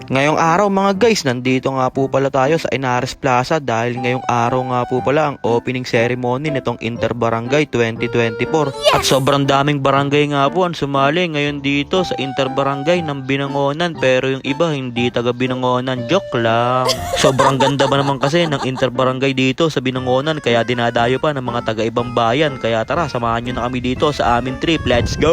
Ngayong araw mga guys, nandito nga po pala tayo sa Inares Plaza dahil ngayong araw nga po pala ang opening ceremony nitong Interbarangay 2024. At sobrang daming barangay nga po ang sumali ngayon dito sa Interbarangay ng Binangonan, pero yung iba hindi taga Binangonan, joke lang. Sobrang ganda ba naman kasi ng Interbarangay dito sa Binangonan, kaya dinadayo pa ng mga taga ibang bayan. Kaya tara, samahan nyo na kami dito sa aming trip. Let's go!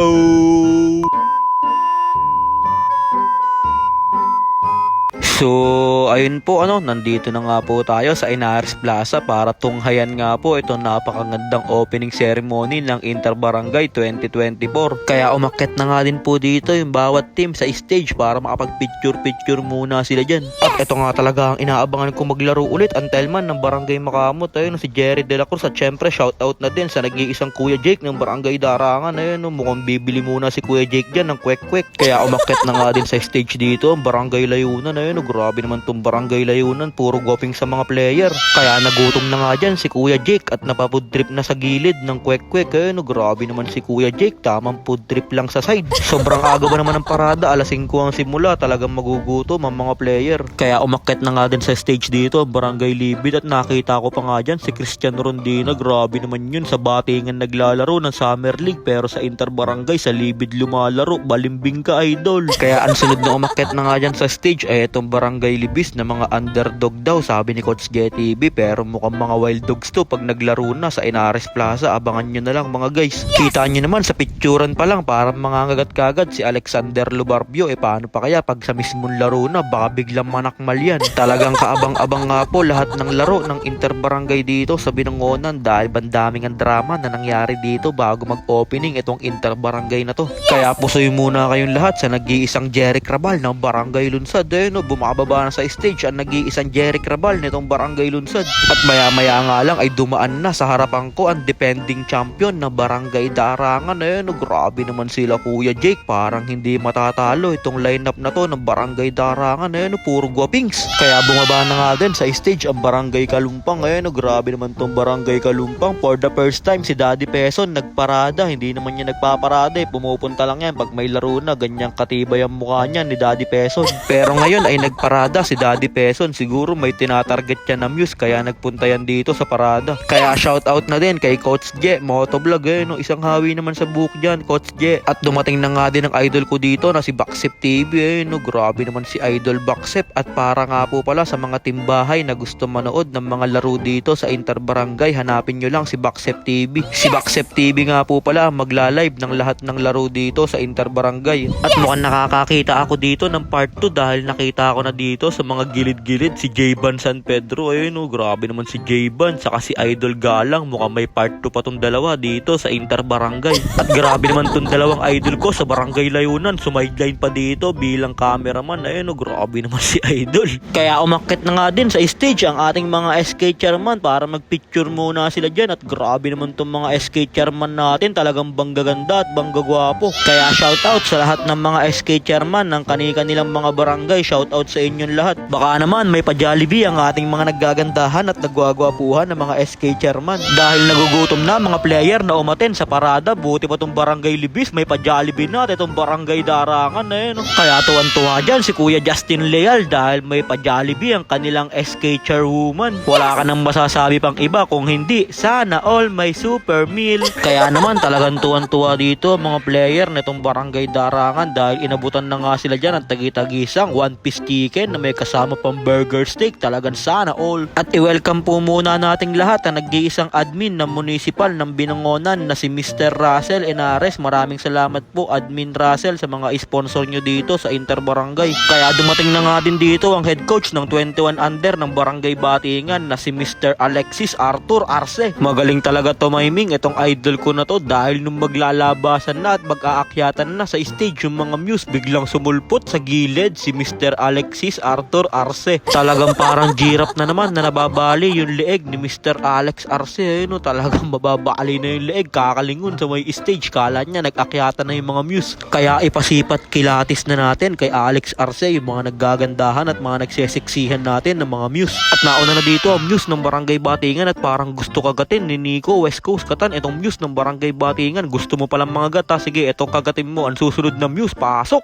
So, ayun po nandito na nga po tayo sa Inares Plaza para tunghayan nga po itong napakagandang opening ceremony ng Interbarangay 2024. Kaya umakyat na nga din po dito yung bawat team sa stage para makapag-picture-picture muna sila dyan. At ito nga talaga ang inaabangan ko maglaro ulit, ang telman ng Barangay Makamot, ayun si Jerry De La Cruz. At syempre shoutout na din sa nag-iisang Kuya Jake ng Barangay Darangan. Ayun, mukhang bibili muna si Kuya Jake dyan ng kwek-kwek. Kaya umakyat na nga din sa stage dito ang Barangay Layunan. Ayun, grabe naman tong Barangay Layunan, puro goping sa mga player. Kaya nagutom na nga dyan si Kuya Jake at napafood trip na sa gilid ng kwek-kwek. Grabe naman si Kuya Jake, tamang food trip lang sa side. Sobrang aga ba naman ng parada, alas 5 ang simula, talagang magugutom ang mga player. Kaya umakyat na nga din sa stage dito ang Barangay Libid at nakita ko pa nga dyan si Christian Rondina. Grabe naman yun, sa batingan naglalaro ng Summer League pero sa Interbarangay sa Libid lumalaro. Balimbing ka, idol. Kaya ang sunod na umakyat na nga dyan sa stage ay itong Barangay Libis na mga underdog daw, sabi ni Coach GTV, pero mukhang mga wild dogs to pag naglaro na sa Inares Plaza. Abangan nyo na lang mga guys. Kita nyo naman sa picturean pa lang parang mangangagat kagad si Alexander Lubarbio. Paano pa kaya pag sa mismong laro na, baka biglang manakmal yan. Talagang kaabang-abang nga po lahat ng laro ng Interbarangay dito sa Binangonan dahil bandaming ang drama na nangyari dito bago mag-opening itong Interbarangay na to. Kaya pusoy muna kayong lahat sa nag-iisang Jerry Crabal ng Barangay Lunsad. Bumababa na sa stage ang nag-iisang Jerry Crabal nitong Barangay Lunsad. At maya-maya nga lang ay dumaan na sa harapan ko ang defending champion na Barangay Darangan. Grabe naman sila Kuya Jake, parang hindi matatalo itong lineup na to ng Barangay Darangan. Puro guwapings. Kaya bumaba na nga din sa stage ang Barangay Kalumpang. Grabe naman tong Barangay Kalumpang. For the first time si Daddy Peson nagparada. Hindi naman niya nagpaparada, pumupunta lang yan pag may laro na. Ganyang katibay ang mukha niya ni Daddy Peson. Pero ngayon ay nagparada si Daddy Peson. Siguro may tinatarget siya na Muse kaya nagpunta yan dito sa parada. Kaya shoutout na din kay Coach J Motovlog. Isang hawi naman sa book dyan, Coach J. At dumating na nga din ang idol ko dito na si Baksep TV. Grabe naman si Idol Baksep. At para nga po pala sa mga timbahay na gusto manood ng mga laro dito sa Interbarangay, hanapin nyo lang si Baksep TV. Si Baksep TV nga po pala ang magla-live ng lahat ng laro dito sa Interbarangay. At mukhang nakakakita ako dito ng part 2 dahil nakita ko na dito sa mga gilid-gilid si J-Ban San Pedro. Grabe naman si J-Ban saka si Idol Galang. Mukhang may part 2 pa tong dalawa dito sa Interbarangay. At grabe naman tong dalawang idol ko sa Barangay Layunan, sumideline pa dito bilang cameraman. Grabe naman si Idol. Kaya umakyat na nga din sa stage ang ating mga SK chairman para magpicture muna sila dyan. At grabe naman tong mga SK chairman natin, talagang banggaganda at banggagwapo. Kaya shoutout sa lahat ng mga SK chairman ng kani-kanilang mga barangay. Shoutout sa inyong lahat. Baka naman may pa-Jollibee ang ating mga naggagandahan at nagwagwapuhan ng mga SK chairman. Dahil nagugutom na mga player na umaten sa parada, buti pa tong Barangay Libis may pa-Jollibee na at itong Barangay Darangan. Kaya tuwan-tuwa dyan si Kuya Justin Leal dahil may pa-Jollibee ang kanilang SK chairwoman. Wala ka nang masasabi pang iba kung hindi sana all may super meal. Kaya naman talagang tuwan-tuwa dito mga player nitong Barangay Darangan dahil inabutan na nga sila dyan ang tagi-tagisang one piece chicken na may kasama pang burger steak. Talagang sana all. At i-welcome po muna nating lahat ang nag-iisang admin ng municipal ng Binangonan na si Mr. Russell Inares. Maraming salamat po Admin Russell sa mga sponsor nyo dito sa Interbarangay. Kaya dumating na nga din dito ang head coach ng 21 under ng Barangay Batingan na si Mr. Alexis Arthur Arce. Magaling talaga tumiming itong idol ko na to dahil nung maglalabasan na at mag-aakyatan na sa stage yung mga Muse, biglang sumulpot sa gilid si Mr. Alexis Arthur Arce. Talagang parang giraffe na naman na nababali yung leeg ni Mr. Alex Arce. Talagang mababali na yung leeg, kakalingon sa may stage. Kala niya nag-akyatan na yung mga Muse. Kaya ipasipat kilatis na natin kay Alex Arce yung mga naggagandahan at mga nagsesiksihan natin ng mga Muse. At nauna na dito ang Muse ng Barangay Batingan at parang gusto kagatin ni Nico West Coast Katan itong Muse ng Barangay Batingan. Gusto mo palang mga gata, sige itong kagatin mo ang susunod na Muse, pasok!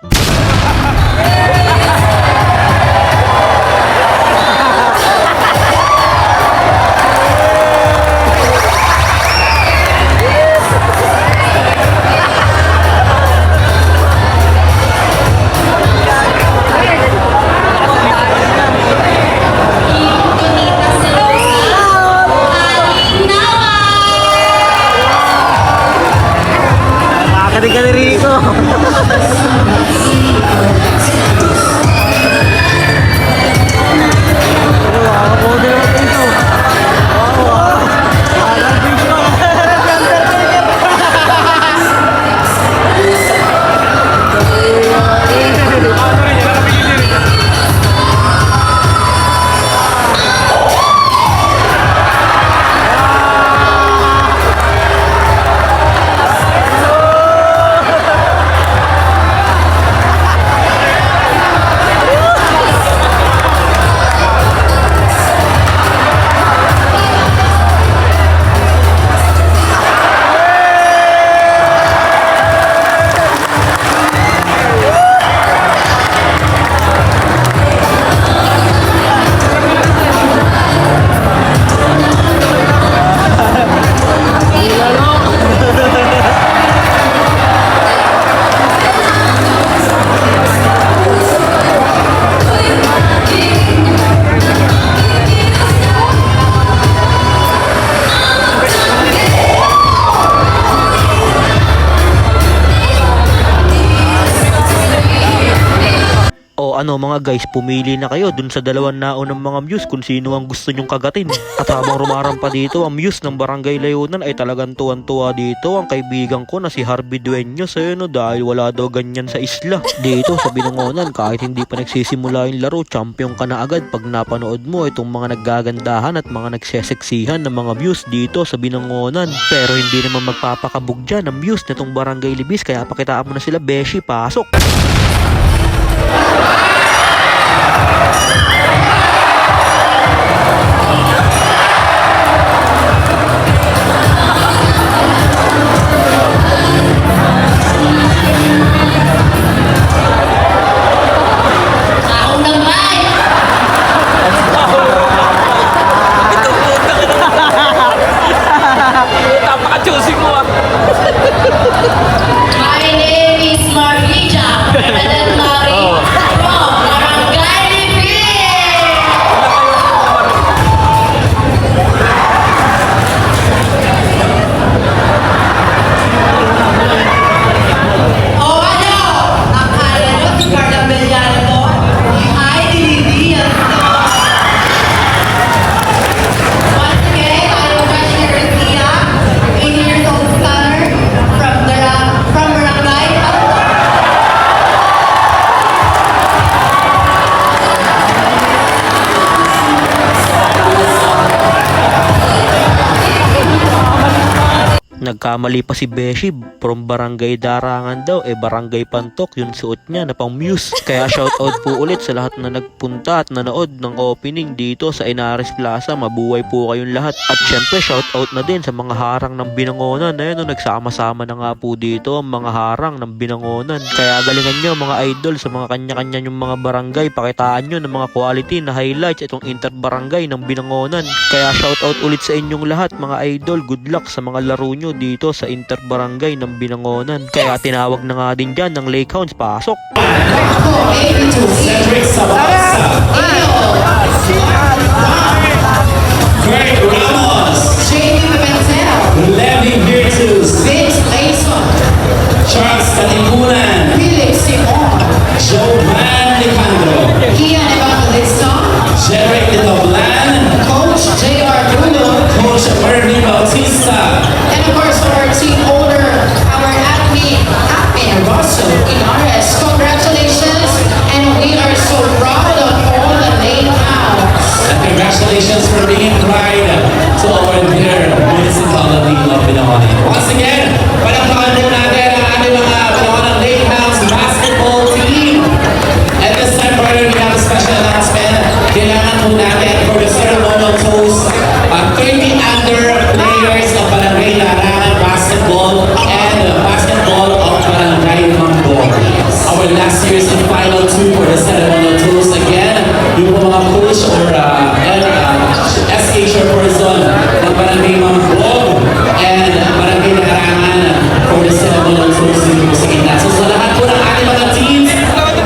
So ano mga guys, pumili na kayo dun sa dalawang naunang mga muse kung sino ang gusto nyong kagatin. At habang rumarampa dito, ang muse ng Barangay Layunan ay talagang tuwan-tuwa dito ang kaibigan ko na si Harvey Dueño. So yun, dahil wala daw ganyan sa isla. Dito sa Binangonan, kahit hindi pa nagsisimula yung laro, champion ka na agad pag napanood mo itong mga naggagandahan at mga nagseseksihan ng mga muse dito sa Binangonan. Pero hindi naman magpapakabog dyan ang muse nitong Barangay Libis, kaya pakitaan mo na sila, beshi, pasok! My name is Marija, President Mari from Barangay Libis. O ano? Akala nyo si Carla Bellano to? Hi, Lilian to. Once again, I am Rashi Garcia, 8 years old scholar from Barangay Alto. Nagkamali pa si Beshi, from Barangay Darangan daw, Barangay Pantok yung suot niya na pang muse. Kaya shoutout po ulit sa lahat na nagpunta at nanood ng opening dito sa Inares Plaza. Mabuhay po kayong lahat. At syempre shoutout na din sa mga harang ng Binangonan. Ayun, nagsama-sama na nga po dito ang mga harang ng Binangonan. Kaya galingan nyo mga idol sa mga kanya-kanya yung mga barangay. Pakitaan nyo ng mga quality na highlights itong interbarangay ng Binangonan. Kaya shoutout ulit sa inyong lahat mga idol. Good luck sa mga laro nyo dito sa interbarangay ng Binangonan. Kaya tinawag na nga din dyan ng Lake Hounds. Pasok! Cedric Sabasa, Greg Ramos, Jamie Pimentel, Levi Virtus, Vince Layson, Charles Katipunan, Felix Simon, Jovan Nicandro, Kian Evangelista, Jeric de Doblan, Coach J.R. Bruno, Coach Mervyn Bautista, and of course our team owner, our admin Russell Inares. Congratulations, and we are so proud of all the late house. and congratulations for being pride to our dear municipality of Binangonan. Once again, palakpakan po natin ang ating mga Binangonan Lake House basketball team. At this time, partner, we have a special announcement. Kailangan po natin for the ceremonial toast, 30 under players of Barangay Larangan basketball and basketball of Barangay Mambog. Our last year's and final two for the ceremonial toast. Again, yung mga coach or SK Chairperson ng Barangay Mambog and Barangay Larangan for the ceremonial toast dito sa gitna. So sa lahat po ng ating mga teams,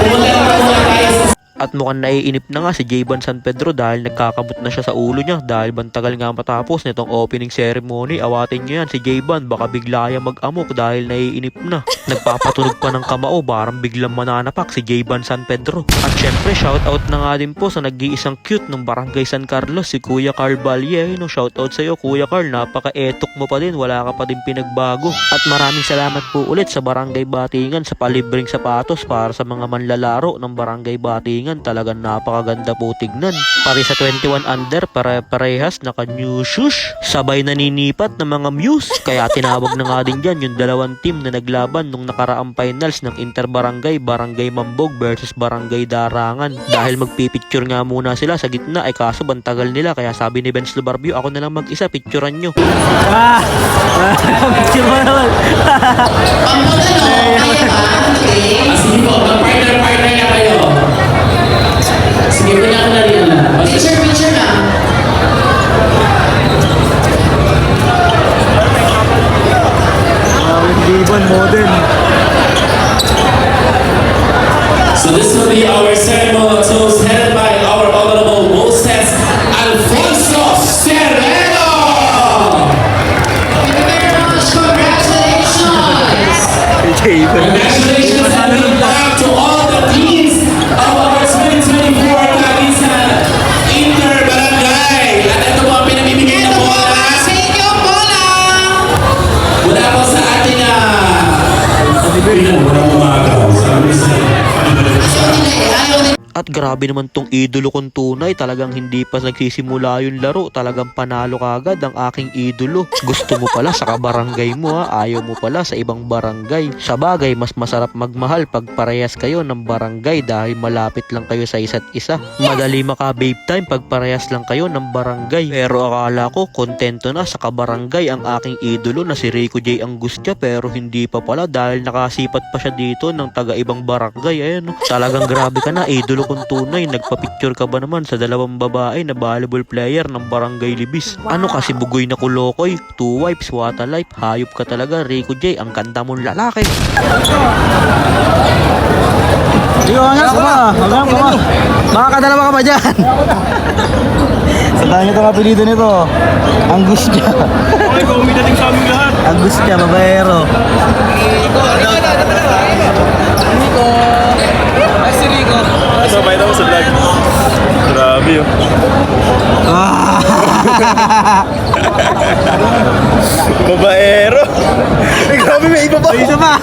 pumunta na po muna tayo sa At mukhang naiinip na nga si Jayban San Pedro dahil nagkakabot na siya sa ulo niya dahil bantagal nga matapos nitong opening ceremony. Awatin niyo yan si Jayban, baka bigla yan mag-amok dahil naiinip na. Nagpapatunog pa ng kamao, parang biglang mananapak si Jayban San Pedro. At syempre shoutout na nga din po sa nag-iisang cute ng Barangay San Carlos, si Kuya Carl Balye. Shoutout sa'yo Kuya Carl, napaka-etok mo pa din, wala ka pa din pinagbago. At maraming salamat po ulit sa Barangay Batingan sa palibreng sapatos para sa mga manlalaro ng Barangay Batingan. Talagang napakaganda po tignan. Pari sa 21 under, pare-parehas naka-new shoes. Sabay naninipat ng mga muse. Kaya tinawag na nga din dyan yung dalawang team na naglaban nung nakaraang finals ng Interbarangay, Barangay Mambog versus Barangay Darangan. Dahil magpipicture nga muna sila sa gitna, ay kaso bantagal nila. Kaya sabi ni Benz Lubarbio, ako na lang mag-isa, picturean nyo. Picture mo naman. Ang magano, kaya ba? Okay. sige po, mag-partner na kayo. Sige po na rin na. Picture na. Jayban model. So this will be our ceremonial toast headed by our honorable Moses Alfonso Serrano. Thank you very much. Congratulations. Jayban. Congratulations and good luck to all the teams of grabe naman tong idolo kong tunay. Talagang hindi pa nagsisimula yung laro, talagang panalo kagad ang aking idolo. Gusto mo pala sa kabarangay mo ha, ayaw mo pala sa ibang barangay. Sa bagay, mas masarap magmahal pag parehas kayo ng barangay dahil malapit lang kayo sa isa't isa. Madali maka-babe time pag parehas lang kayo ng barangay. Pero akala ko kontento na sa kabarangay ang aking idolo na si Rico J. Angustia, pero hindi pa pala dahil nakasipat pa siya dito ng taga-ibang barangay. Ayan, no? Talagang grabe ka na, idolo kong tunay. Nagpa-picture ka ba naman sa dalawang babae na volleyball player ng barangay Libis? Ano kasi bugoy na kulokoy? 2 wipes, what a life. Hayop ka talaga, Rico J. Ang ganda mong lalaki. Sige, angas ba? Hanggang ba? Makakadalawa ka ba dyan? Saan ito ang apelido nito? Angustia. Okay, kung may dating sa aming lahat. Angustia, babaero. Sabay daw sa vlog. Grabe yun. Babaero. Eh, grabe, may iba pa. Isa pa!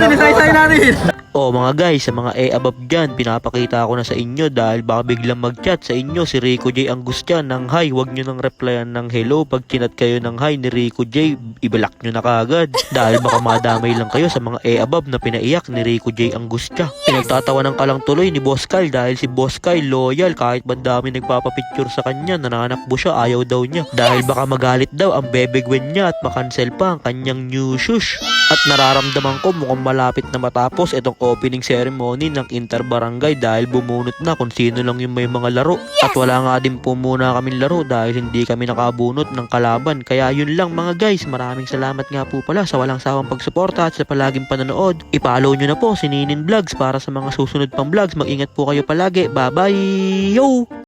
Isay-say natin! O mga guys, sa mga above dyan, pinapakita ko na sa inyo dahil baka biglang mag-chat sa inyo si Rico J. Angustia ng hi. Huwag nyo nang replyan ng hello. Pag chinat kayo ng hi ni Rico J, i-block nyo na kagad. Dahil baka madamay lang kayo sa mga above na pinaiyak ni Rico J. Angustia. Pinagtatawanan ka lang tuloy ni Boss Kyle dahil si Boss Kyle loyal kahit ba dami nagpapapicture sa kanya, nananakbo siya, ayaw daw niya. Dahil baka magalit daw ang Bebe Gwen niya at makancel pa ang kanyang new shoes. At nararamdaman ko mukhang malapit na matapos itong opening ceremony ng Inter Barangay dahil bumunot na kung sino lang yung may mga laro. At wala nga din po muna kaming laro dahil hindi kami nakabunot ng kalaban. Kaya yun lang mga guys, maraming salamat nga po pala sa walang sawang pagsuporta at sa palaging panonood. I-follow nyo na po si Ninin Vlogs para sa mga susunod pang vlogs. Mag-ingat po kayo palagi. Bye bye! Yo!